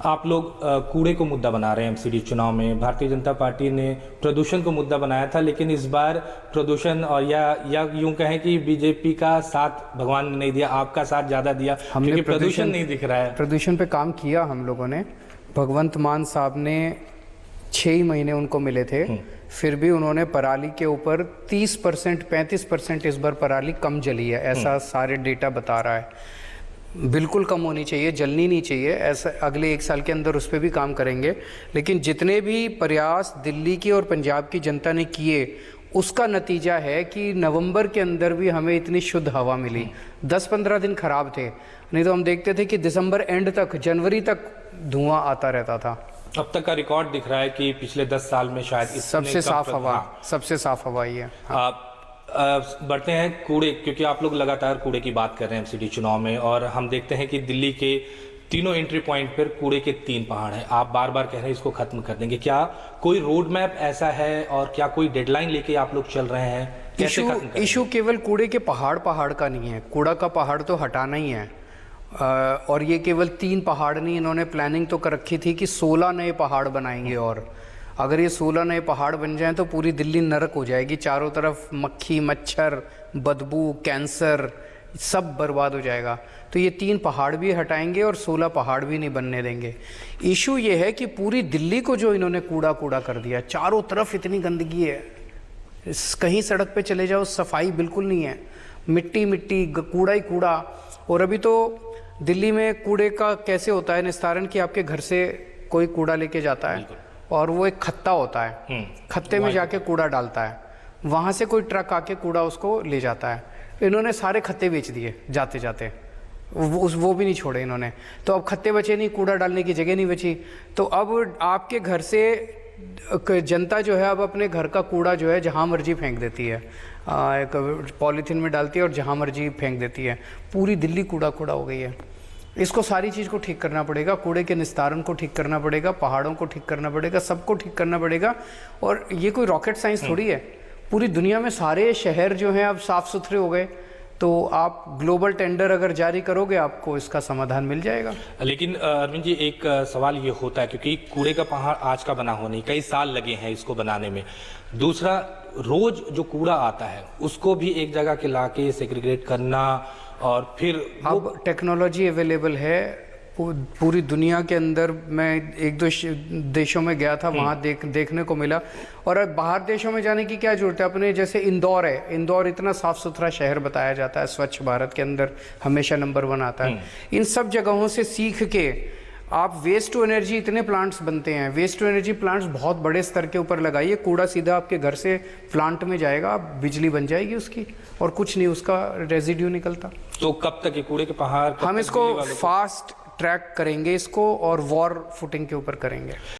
आप लोग कूड़े को मुद्दा बना रहे हैं एमसीडी चुनाव में। भारतीय जनता पार्टी ने प्रदूषण को मुद्दा बनाया था, लेकिन इस बार प्रदूषण और या यूं कहें कि बीजेपी का साथ भगवान ने नहीं दिया, आपका साथ ज़्यादा दिया, क्योंकि प्रदूषण नहीं दिख रहा है। प्रदूषण पे काम किया हम लोगों ने। भगवंत मान साहब ने 6 ही महीने उनको मिले थे, फिर भी उन्होंने पराली के ऊपर 30% 35% इस बार पराली कम जली है, ऐसा सारे डेटा बता रहा है। बिल्कुल कम होनी चाहिए, जलनी नहीं चाहिए, ऐसा अगले 1 साल के अंदर उस पर भी काम करेंगे। लेकिन जितने भी प्रयास दिल्ली की और पंजाब की जनता ने किए, उसका नतीजा है कि नवंबर के अंदर भी हमें इतनी शुद्ध हवा मिली। 10-15 दिन खराब थे, नहीं तो हम देखते थे कि दिसंबर एंड तक, जनवरी तक धुआं आता रहता था। अब तक का रिकॉर्ड दिख रहा है कि पिछले 10 साल में शायद सबसे साफ हवा, सबसे साफ हवा ही है। आप बढ़ते हैं कूड़े, क्योंकि आप लोग लगातार कूड़े की बात कर रहे हैं एमसीडी चुनाव में, और हम देखते हैं कि दिल्ली के तीनों एंट्री पॉइंट पर कूड़े के 3 पहाड़ हैं। आप बार बार कह रहे हैं इसको खत्म कर देंगे, क्या कोई रोड मैप ऐसा है और क्या कोई डेडलाइन लेके आप लोग चल रहे हैं? इशू केवल कूड़े के पहाड़ का नहीं है, कूड़ा का पहाड़ तो हटाना ही है। और ये केवल 3 पहाड़ नहीं, इन्होंने प्लानिंग तो कर रखी थी कि 16 नए पहाड़ बनाएंगे, और अगर ये 16 नए पहाड़ बन जाएं तो पूरी दिल्ली नरक हो जाएगी। चारों तरफ मक्खी, मच्छर, बदबू, कैंसर, सब बर्बाद हो जाएगा। तो ये 3 पहाड़ भी हटाएंगे और 16 पहाड़ भी नहीं बनने देंगे। इशू ये है कि पूरी दिल्ली को जो इन्होंने कूड़ा कर दिया, चारों तरफ इतनी गंदगी है, कहीं सड़क पे चले जाओ सफाई बिल्कुल नहीं है, मिट्टी मिट्टी, कूड़ा ही कूड़ा। और अभी तो दिल्ली में कूड़े का कैसे होता है निस्तारण कि आपके घर से कोई कूड़ा लेके जाता है और वो एक खत्ता होता है, खत्ते में जाके कूड़ा डालता है, वहाँ से कोई ट्रक आके कूड़ा उसको ले जाता है। इन्होंने सारे खत्ते बेच दिए जाते जाते, वो भी नहीं छोड़े इन्होंने। तो अब खत्ते बचे नहीं, कूड़ा डालने की जगह नहीं बची। तो अब आपके घर से जनता जो है अब अपने घर का कूड़ा जो है जहाँ मर्जी फेंक देती है, एक पॉलीथीन में डालती है और जहाँ मर्जी फेंक देती है। पूरी दिल्ली कूड़ा हो गई है। इसको सारी चीज़ को ठीक करना पड़ेगा, कूड़े के निस्तारण को ठीक करना पड़ेगा, पहाड़ों को ठीक करना पड़ेगा, सबको ठीक करना पड़ेगा। और ये कोई रॉकेट साइंस थोड़ी है। पूरी दुनिया में सारे शहर जो हैं अब साफ़ सुथरे हो गए, तो आप ग्लोबल टेंडर अगर जारी करोगे आपको इसका समाधान मिल जाएगा। लेकिन अरविंद जी, एक सवाल ये होता है, क्योंकि कूड़े का पहाड़ आज का बना हो नहीं, कई साल लगे हैं इसको बनाने में। दूसरा, रोज जो कूड़ा आता है उसको भी एक जगह के लाके सेग्रीगेट करना, और फिर अब टेक्नोलॉजी अवेलेबल है पूरी दुनिया के अंदर। मैं 1-2 देशों में गया था, वहाँ देखने को मिला। और अब बाहर देशों में जाने की क्या जरूरत है? अपने जैसे इंदौर है, इंदौर इतना साफ सुथरा शहर बताया जाता है, स्वच्छ भारत के अंदर हमेशा नंबर 1 आता है। इन सब जगहों से सीख के आप वेस्ट टू एनर्जी, इतने प्लांट्स बनते हैं, वेस्ट टू एनर्जी प्लांट्स बहुत बड़े स्तर के ऊपर लगाइए, कूड़ा सीधा आपके घर से प्लांट में जाएगा, बिजली बन जाएगी उसकी, और कुछ नहीं उसका रेजिड्यू निकलता। तो कब तक ये कूड़े के पहाड़, हम इसको फास्ट ट्रैक करेंगे इसको और वॉर फुटिंग के ऊपर करेंगे।